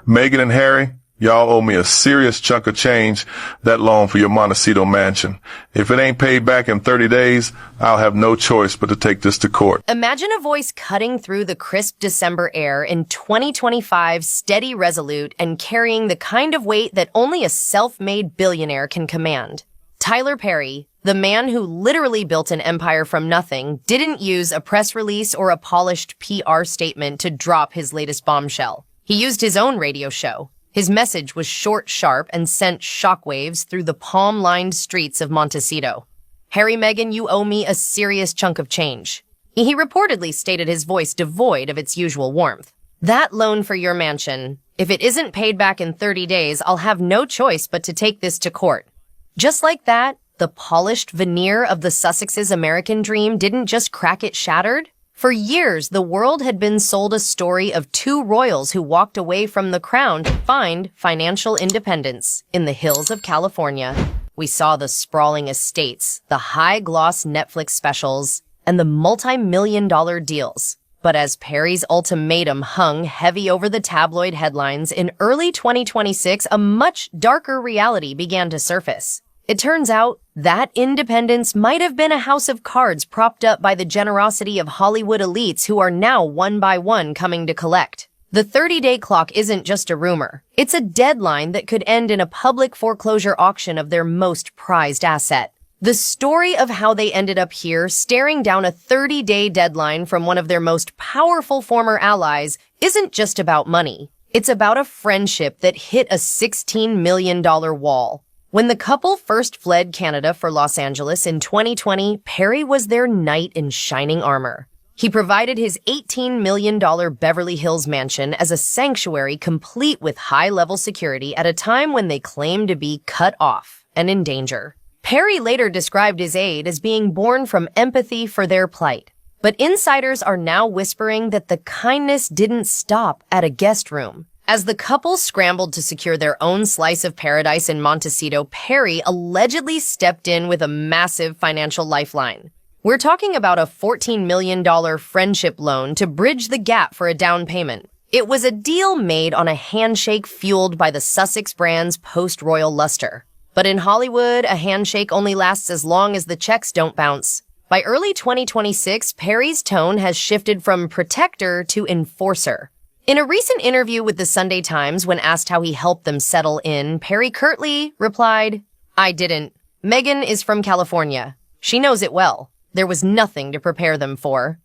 Meghan and Harry, y'all owe me a serious chunk of change, that loan for your Montecito mansion. If it ain't paid back in 30 days, I'll have no choice but to take this to court. Imagine a voice cutting through the crisp December air in 2025, steady, resolute, and carrying the kind of weight that only a self-made billionaire can command. Tyler Perry, the man who literally built an empire from nothing, didn't use a press release or a polished PR statement to drop his latest bombshell. He used his own radio show. His message was short, sharp, and sent shockwaves through the palm-lined streets of Montecito. Harry, Meghan, you owe me a serious chunk of change. He reportedly stated, his voice devoid of its usual warmth. That loan for your mansion, if it isn't paid back in 30 days, I'll have no choice but to take this to court. Just like that, the polished veneer of the Sussex's American dream didn't just crack, it shattered. For years, the world had been sold a story of two royals who walked away from the crown to find financial independence in the hills of California. We saw the sprawling estates, the high-gloss Netflix specials, and the multi-million-dollar deals. But as Perry's ultimatum hung heavy over the tabloid headlines, in early 2026, a much darker reality began to surface. It turns out that independence might have been a house of cards propped up by the generosity of Hollywood elites who are now one by one coming to collect. The 30-day clock isn't just a rumor. It's a deadline that could end in a public foreclosure auction of their most prized asset. The story of how they ended up here, staring down a 30-day deadline from one of their most powerful former allies, isn't just about money. It's about a friendship that hit a $16 million wall. When the couple first fled Canada for Los Angeles in 2020, Perry was their knight in shining armor. He provided his $18 million Beverly Hills mansion as a sanctuary complete with high-level security at a time when they claimed to be cut off and in danger. Perry later described his aid as being born from empathy for their plight. But insiders are now whispering that the kindness didn't stop at a guest room. As the couple scrambled to secure their own slice of paradise in Montecito, Perry allegedly stepped in with a massive financial lifeline. We're talking about a $14 million friendship loan to bridge the gap for a down payment. It was a deal made on a handshake fueled by the Sussex brand's post-royal luster. But in Hollywood, a handshake only lasts as long as the checks don't bounce. By early 2026, Perry's tone has shifted from protector to enforcer. In a recent interview with the Sunday Times, when asked how he helped them settle in, Perry curtly replied, "I didn't. Meghan is from California. She knows it well. There was nothing to prepare them for."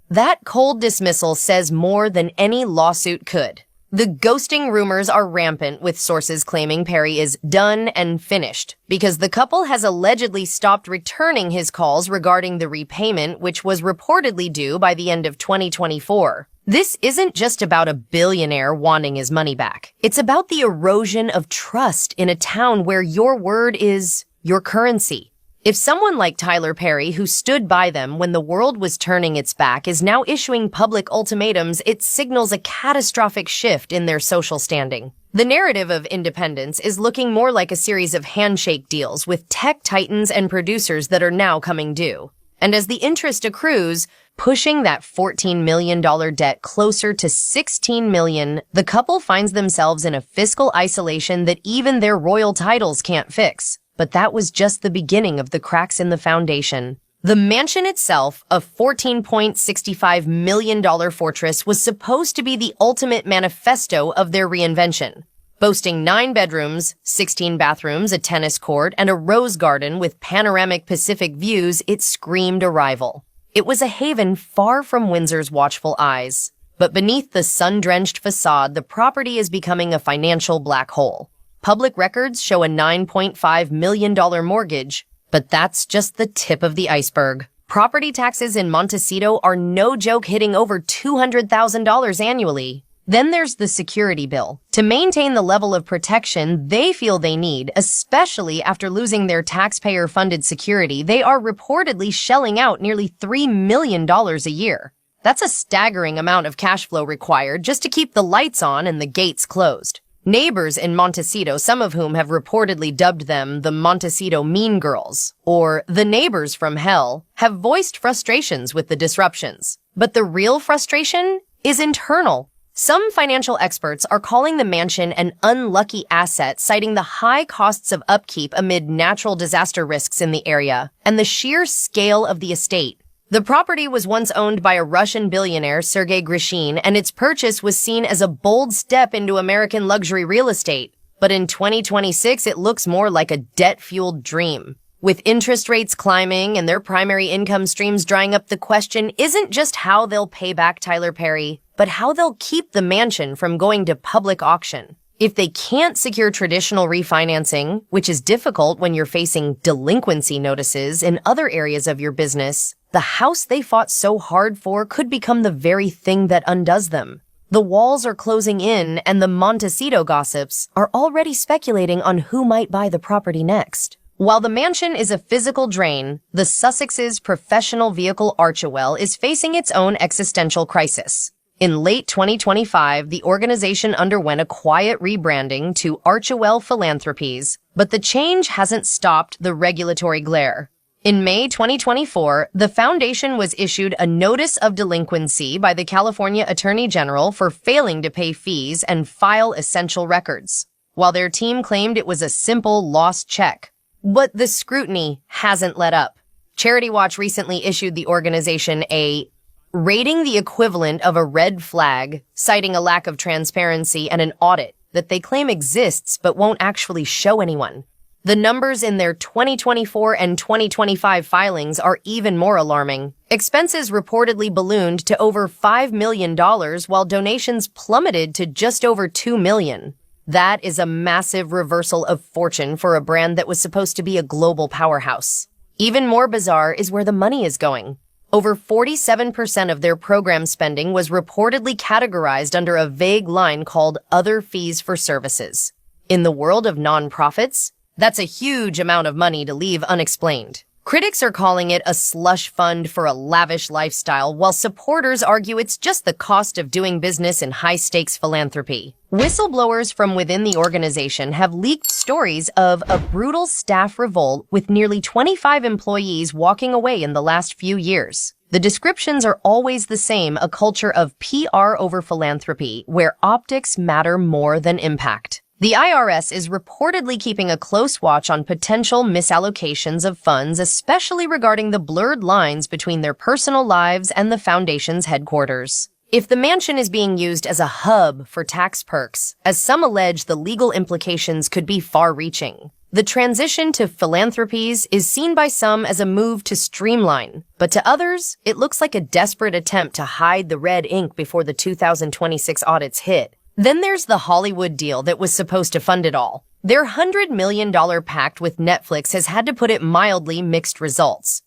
That cold dismissal says more than any lawsuit could. The ghosting rumors are rampant, with sources claiming Perry is done and finished because the couple has allegedly stopped returning his calls regarding the repayment, which was reportedly due by the end of 2024. This isn't just about a billionaire wanting his money back. It's about the erosion of trust in a town where your word is your currency. If someone like Tyler Perry, who stood by them when the world was turning its back, is now issuing public ultimatums, it signals a catastrophic shift in their social standing. The narrative of independence is looking more like a series of handshake deals with tech titans and producers that are now coming due. And as the interest accrues, pushing that $14 million debt closer to $16 million, the couple finds themselves in a fiscal isolation that even their royal titles can't fix. But that was just the beginning of the cracks in the foundation. The mansion itself, a $14.65 million fortress, was supposed to be the ultimate manifesto of their reinvention. Boasting 9 bedrooms, 16 bathrooms, a tennis court, and a rose garden with panoramic Pacific views, it screamed arrival. It was a haven far from Windsor's watchful eyes. But beneath the sun-drenched facade, the property is becoming a financial black hole. Public records show a $9.5 million mortgage, but that's just the tip of the iceberg. Property taxes in Montecito are no joke, hitting over $200,000 annually. Then there's the security bill. To maintain the level of protection they feel they need, especially after losing their taxpayer-funded security, they are reportedly shelling out nearly $3 million a year. That's a staggering amount of cash flow required just to keep the lights on and the gates closed. Neighbors in Montecito, some of whom have reportedly dubbed them the Montecito Mean Girls, or the neighbors from hell, have voiced frustrations with the disruptions. But the real frustration is internal. Some financial experts are calling the mansion an unlucky asset, citing the high costs of upkeep amid natural disaster risks in the area and the sheer scale of the estate. The property was once owned by a Russian billionaire, Sergei Grishin, and its purchase was seen as a bold step into American luxury real estate. But in 2026, it looks more like a debt-fueled dream. With interest rates climbing and their primary income streams drying up, the question isn't just how they'll pay back Tyler Perry, but how they'll keep the mansion from going to public auction. If they can't secure traditional refinancing, which is difficult when you're facing delinquency notices in other areas of your business, the house they fought so hard for could become the very thing that undoes them. The walls are closing in, and the Montecito gossips are already speculating on who might buy the property next. While the mansion is a physical drain, the Sussex's professional vehicle Archewell is facing its own existential crisis. In late 2025, the organization underwent a quiet rebranding to Archewell Philanthropies, but the change hasn't stopped the regulatory glare. In May 2024, the foundation was issued a notice of delinquency by the California Attorney General for failing to pay fees and file essential records, while their team claimed it was a simple lost check. But the scrutiny hasn't let up. Charity Watch recently issued the organization a rating the equivalent of a red flag, citing a lack of transparency and an audit that they claim exists but won't actually show anyone. The numbers in their 2024 and 2025 filings are even more alarming. Expenses reportedly ballooned to over $5 million, while donations plummeted to just over $2 million. That is a massive reversal of fortune for a brand that was supposed to be a global powerhouse. Even more bizarre is where the money is going. Over 47% of their program spending was reportedly categorized under a vague line called other fees for services. In the world of nonprofits, that's a huge amount of money to leave unexplained. Critics are calling it a slush fund for a lavish lifestyle, while supporters argue it's just the cost of doing business in high-stakes philanthropy. Whistleblowers from within the organization have leaked stories of a brutal staff revolt with nearly 25 employees walking away in the last few years. The descriptions are always the same, a culture of PR over philanthropy, where optics matter more than impact. The IRS is reportedly keeping a close watch on potential misallocations of funds, especially regarding the blurred lines between their personal lives and the foundation's headquarters. If the mansion is being used as a hub for tax perks, as some allege, the legal implications could be far-reaching. The transition to philanthropies is seen by some as a move to streamline, but to others, it looks like a desperate attempt to hide the red ink before the 2026 audits hit. Then there's the Hollywood deal that was supposed to fund it all. Their $100 million pact with Netflix has had, to put it mildly, mixed results.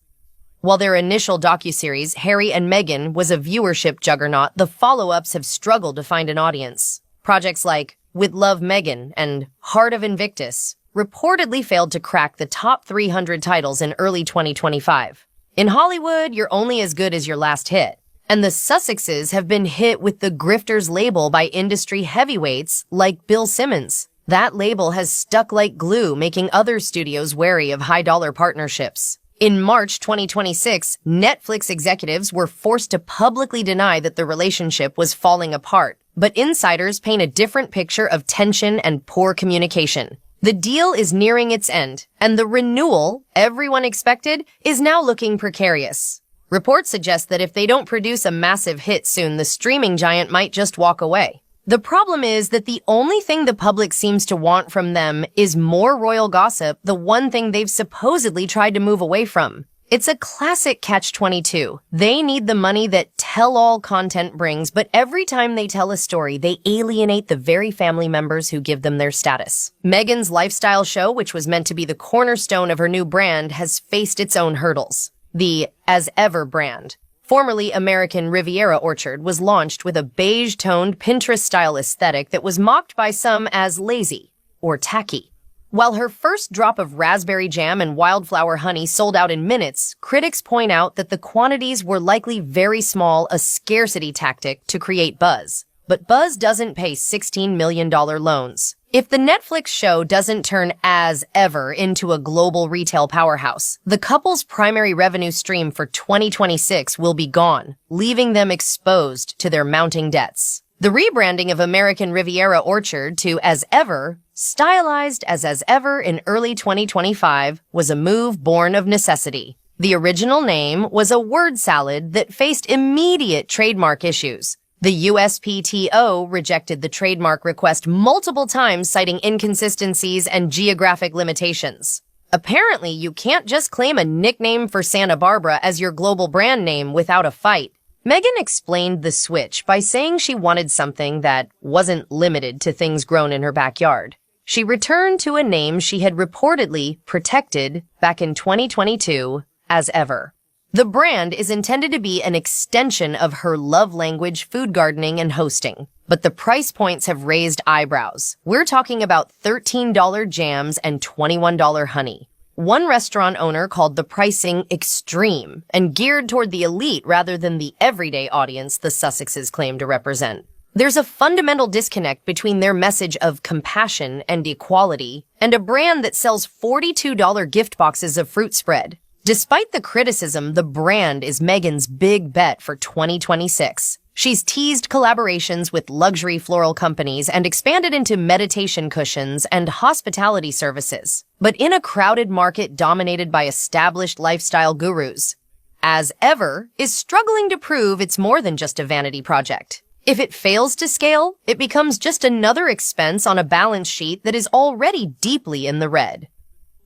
While their initial docuseries, Harry and Meghan, was a viewership juggernaut, the follow-ups have struggled to find an audience. Projects like With Love Meghan and Heart of Invictus reportedly failed to crack the top 300 titles in early 2025. In Hollywood, you're only as good as your last hit. And the Sussexes have been hit with the grifters label by industry heavyweights like Bill Simmons. That label has stuck like glue, making other studios wary of high-dollar partnerships. In March 2026, Netflix executives were forced to publicly deny that the relationship was falling apart, but insiders paint a different picture of tension and poor communication. The deal is nearing its end, and the renewal everyone expected is now looking precarious. Reports suggest that if they don't produce a massive hit soon, the streaming giant might just walk away. The problem is that the only thing the public seems to want from them is more royal gossip, the one thing they've supposedly tried to move away from. It's a classic catch-22. They need the money that tell-all content brings, but every time they tell a story, they alienate the very family members who give them their status. Meghan's lifestyle show, which was meant to be the cornerstone of her new brand, has faced its own hurdles. The As Ever brand, formerly American Riviera Orchard, was launched with a beige-toned Pinterest-style aesthetic that was mocked by some as lazy or tacky. While her first drop of raspberry jam and wildflower honey sold out in minutes, critics point out that the quantities were likely very small, a scarcity tactic to create buzz. But buzz doesn't pay $16 million loans. If the Netflix show doesn't turn As Ever into a global retail powerhouse, the couple's primary revenue stream for 2026 will be gone, leaving them exposed to their mounting debts. The rebranding of American Riviera Orchard to As Ever, stylized as Ever in early 2025, was a move born of necessity. The original name was a word salad that faced immediate trademark issues. The USPTO rejected the trademark request multiple times, citing inconsistencies and geographic limitations. Apparently, you can't just claim a nickname for Santa Barbara as your global brand name without a fight. Meghan explained the switch by saying she wanted something that wasn't limited to things grown in her backyard. She returned to a name she had reportedly protected back in 2022, As Ever. The brand is intended to be an extension of her love language, food gardening, and hosting. But the price points have raised eyebrows. We're talking about $13 jams and $21 honey. One restaurant owner called the pricing extreme and geared toward the elite rather than the everyday audience the Sussexes claim to represent. There's a fundamental disconnect between their message of compassion and equality and a brand that sells $42 gift boxes of fruit spread. Despite the criticism, the brand is Meghan's big bet for 2026. She's teased collaborations with luxury floral companies and expanded into meditation cushions and hospitality services. But in a crowded market dominated by established lifestyle gurus, As Ever is struggling to prove it's more than just a vanity project. If it fails to scale, it becomes just another expense on a balance sheet that is already deeply in the red.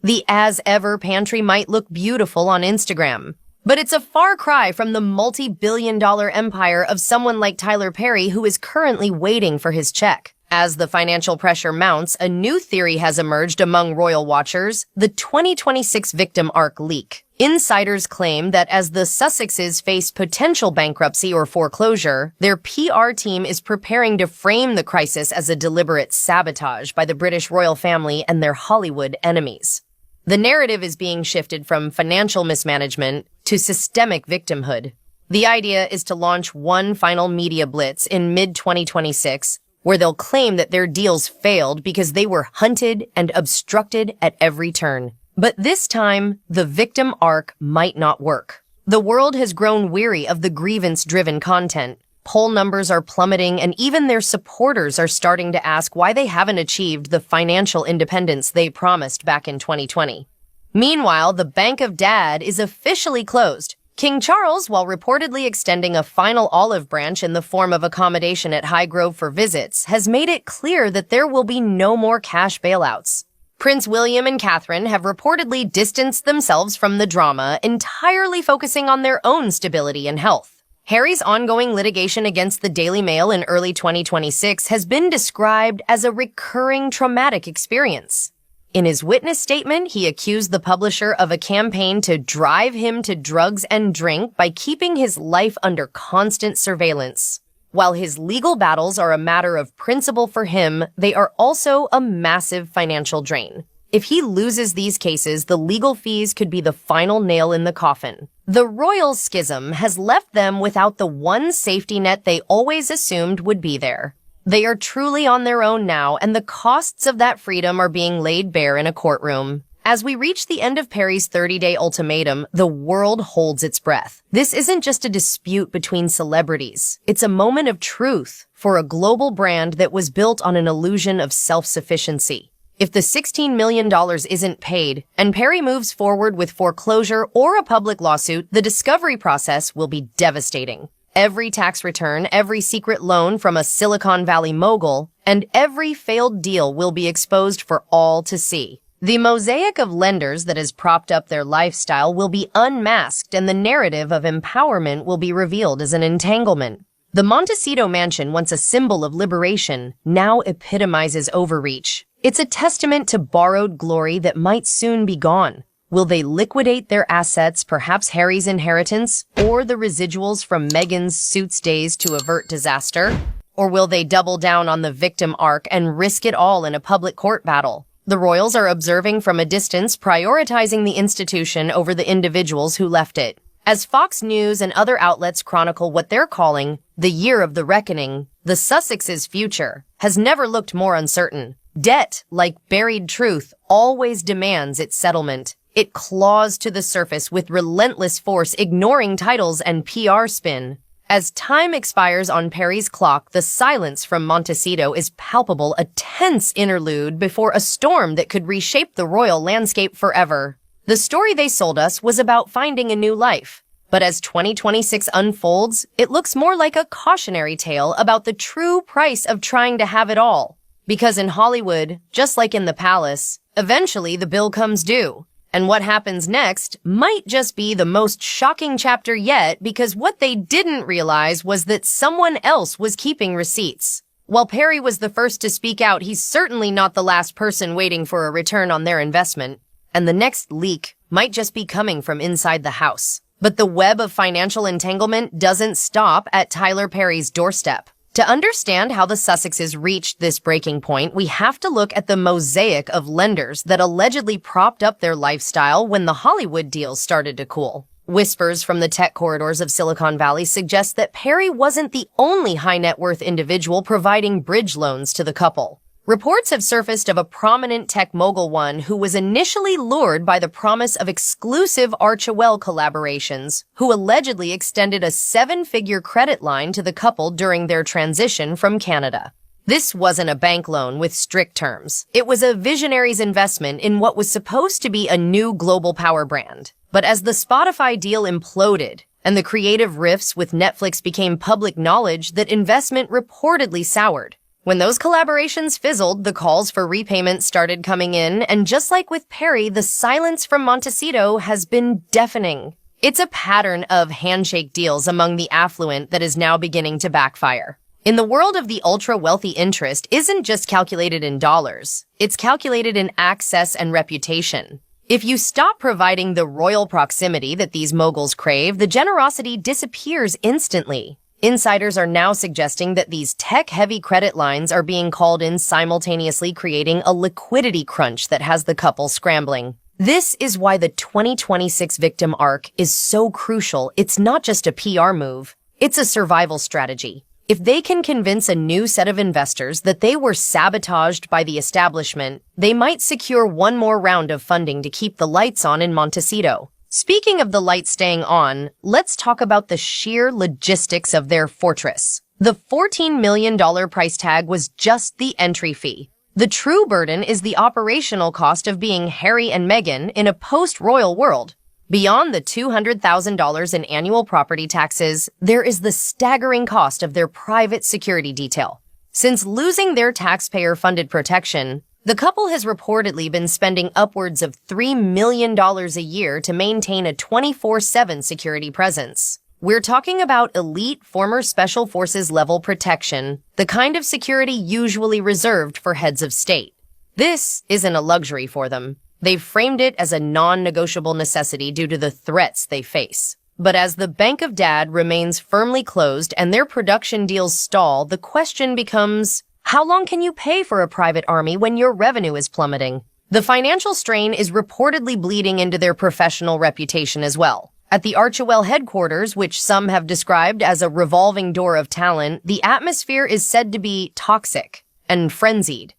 The As Ever pantry might look beautiful on Instagram, but it's a far cry from the multi-billion-dollar empire of someone like Tyler Perry, who is currently waiting for his check. As the financial pressure mounts, a new theory has emerged among royal watchers, the 2026 victim arc leak. Insiders claim that as the Sussexes face potential bankruptcy or foreclosure, their PR team is preparing to frame the crisis as a deliberate sabotage by the British royal family and their Hollywood enemies. The narrative is being shifted from financial mismanagement to systemic victimhood. The idea is to launch one final media blitz in mid-2026, where they'll claim that their deals failed because they were hunted and obstructed at every turn. But this time, the victim arc might not work. The world has grown weary of the grievance-driven content. Poll numbers are plummeting, and even their supporters are starting to ask why they haven't achieved the financial independence they promised back in 2020. Meanwhile, the Bank of Dad is officially closed. King Charles, while reportedly extending a final olive branch in the form of accommodation at Highgrove for visits, has made it clear that there will be no more cash bailouts. Prince William and Catherine have reportedly distanced themselves from the drama, entirely focusing on their own stability and health. Harry's ongoing litigation against the Daily Mail in early 2026 has been described as a recurring traumatic experience. In his witness statement, he accused the publisher of a campaign to drive him to drugs and drink by keeping his life under constant surveillance. While his legal battles are a matter of principle for him, they are also a massive financial drain. If he loses these cases, the legal fees could be the final nail in the coffin. The royal schism has left them without the one safety net they always assumed would be there. They are truly on their own now, and the costs of that freedom are being laid bare in a courtroom. As we reach the end of Perry's 30-day ultimatum, the world holds its breath. This isn't just a dispute between celebrities. It's a moment of truth for a global brand that was built on an illusion of self-sufficiency. If the $16 million isn't paid, and Perry moves forward with foreclosure or a public lawsuit, the discovery process will be devastating. Every tax return, every secret loan from a Silicon Valley mogul, and every failed deal will be exposed for all to see. The mosaic of lenders that has propped up their lifestyle will be unmasked, and the narrative of empowerment will be revealed as an entanglement. The Montecito mansion, once a symbol of liberation, now epitomizes overreach. It's a testament to borrowed glory that might soon be gone. Will they liquidate their assets, perhaps Harry's inheritance, or the residuals from Meghan's Suits days to avert disaster? Or will they double down on the victim arc and risk it all in a public court battle? The royals are observing from a distance, prioritizing the institution over the individuals who left it. As Fox News and other outlets chronicle what they're calling the year of the reckoning, the Sussexes' future has never looked more uncertain. Debt, like buried truth, always demands its settlement. It claws to the surface with relentless force, ignoring titles and PR spin. As time expires on Perry's clock, the silence from Montecito is palpable, a tense interlude before a storm that could reshape the royal landscape forever. The story they sold us was about finding a new life. But as 2026 unfolds, it looks more like a cautionary tale about the true price of trying to have it all. Because in Hollywood, just like in the palace, eventually the bill comes due. And what happens next might just be the most shocking chapter yet, because what they didn't realize was that someone else was keeping receipts. While Perry was the first to speak out, he's certainly not the last person waiting for a return on their investment. And the next leak might just be coming from inside the house. But the web of financial entanglement doesn't stop at Tyler Perry's doorstep. To understand how the Sussexes reached this breaking point, we have to look at the mosaic of lenders that allegedly propped up their lifestyle when the Hollywood deals started to cool. Whispers from the tech corridors of Silicon Valley suggest that Perry wasn't the only high-net-worth individual providing bridge loans to the couple. Reports have surfaced of a prominent tech mogul one who was initially lured by the promise of exclusive Archewell collaborations, who allegedly extended a seven-figure credit line to the couple during their transition from Canada. This wasn't a bank loan with strict terms. It was a visionary's investment in what was supposed to be a new global power brand. But as the Spotify deal imploded, and the creative rifts with Netflix became public knowledge, that investment reportedly soured. When those collaborations fizzled, the calls for repayment started coming in, and just like with Perry, the silence from Montecito has been deafening. It's a pattern of handshake deals among the affluent that is now beginning to backfire. In the world of the ultra-wealthy, interest isn't just calculated in dollars. It's calculated in access and reputation. If you stop providing the royal proximity that these moguls crave, the generosity disappears instantly. Insiders are now suggesting that these tech-heavy credit lines are being called in, simultaneously creating a liquidity crunch that has the couple scrambling. This is why the 2026 victim arc is so crucial. It's not just a PR move. It's a survival strategy. If they can convince a new set of investors that they were sabotaged by the establishment, they might secure one more round of funding to keep the lights on in Montecito. Speaking of the lights staying on, let's talk about the sheer logistics of their fortress. The $14 million price tag was just the entry fee. The true burden is the operational cost of being Harry and Meghan in a post-royal world. Beyond the $200,000 in annual property taxes, there is the staggering cost of their private security detail. Since losing their taxpayer-funded protection, the couple has reportedly been spending upwards of $3 million a year to maintain a 24/7 security presence. We're talking about elite former special forces level protection, the kind of security usually reserved for heads of state. This isn't a luxury for them. They've framed it as a non-negotiable necessity due to the threats they face. But as the Bank of Dad remains firmly closed and their production deals stall, the question becomes, how long can you pay for a private army when your revenue is plummeting? The financial strain is reportedly bleeding into their professional reputation as well. At the Archewell headquarters, which some have described as a revolving door of talent, the atmosphere is said to be toxic and frenzied.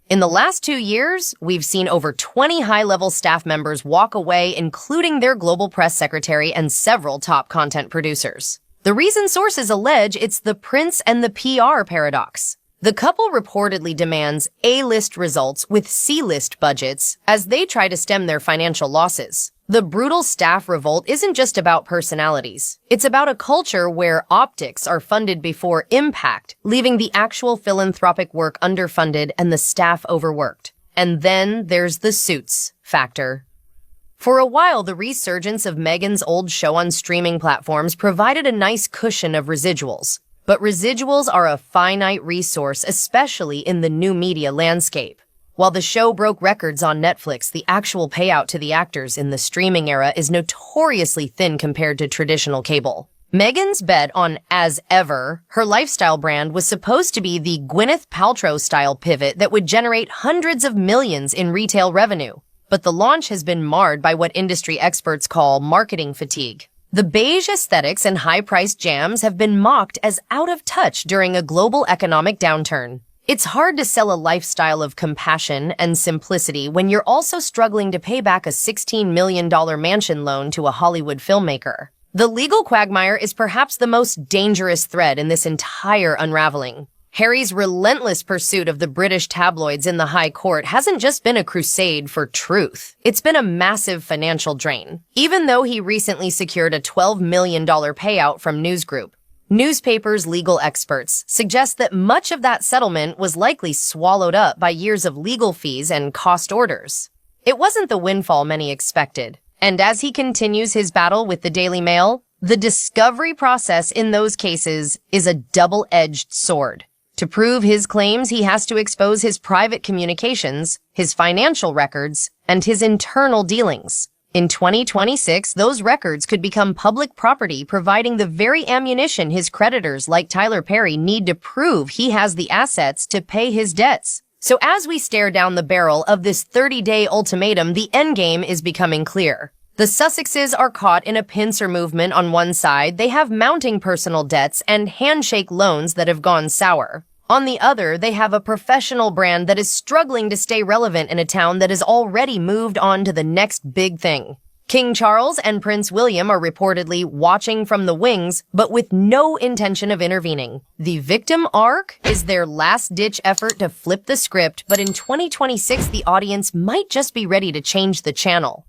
In the last 2 years, we've seen over 20 high-level staff members walk away, including their global press secretary and several top content producers. The reason sources allege it's the prince and the PR paradox. The couple reportedly demands A-list results with C-list budgets as they try to stem their financial losses. The brutal staff revolt isn't just about personalities. It's about a culture where optics are funded before impact, leaving the actual philanthropic work underfunded and the staff overworked. And then there's the suits factor. For a while, the resurgence of Meghan's old show on streaming platforms provided a nice cushion of residuals. But residuals are a finite resource, especially in the new media landscape. While the show broke records on Netflix, the actual payout to the actors in the streaming era is notoriously thin compared to traditional cable. Meghan's bet on As Ever, her lifestyle brand, was supposed to be the Gwyneth Paltrow-style pivot that would generate hundreds of millions in retail revenue. But the launch has been marred by what industry experts call marketing fatigue. The beige aesthetics and high-priced jams have been mocked as out of touch during a global economic downturn. It's hard to sell a lifestyle of compassion and simplicity when you're also struggling to pay back a $16 million mansion loan to a Hollywood filmmaker. The legal quagmire is perhaps the most dangerous thread in this entire unraveling. Harry's relentless pursuit of the British tabloids in the High Court hasn't just been a crusade for truth. It's been a massive financial drain. Even though he recently secured a $12 million payout from News Group, newspapers' legal experts suggest that much of that settlement was likely swallowed up by years of legal fees and cost orders. It wasn't the windfall many expected. And as he continues his battle with the Daily Mail, the discovery process in those cases is a double-edged sword. To prove his claims, he has to expose his private communications, his financial records, and his internal dealings. In 2026, those records could become public property, providing the very ammunition his creditors like Tyler Perry need to prove he has the assets to pay his debts. So as we stare down the barrel of this 30-day ultimatum, the endgame is becoming clear. The Sussexes are caught in a pincer movement on one side. They have mounting personal debts and handshake loans that have gone sour. On the other, they have a professional brand that is struggling to stay relevant in a town that has already moved on to the next big thing. King Charles and Prince William are reportedly watching from the wings, but with no intention of intervening. The victim arc is their last-ditch effort to flip the script, but in 2026, the audience might just be ready to change the channel.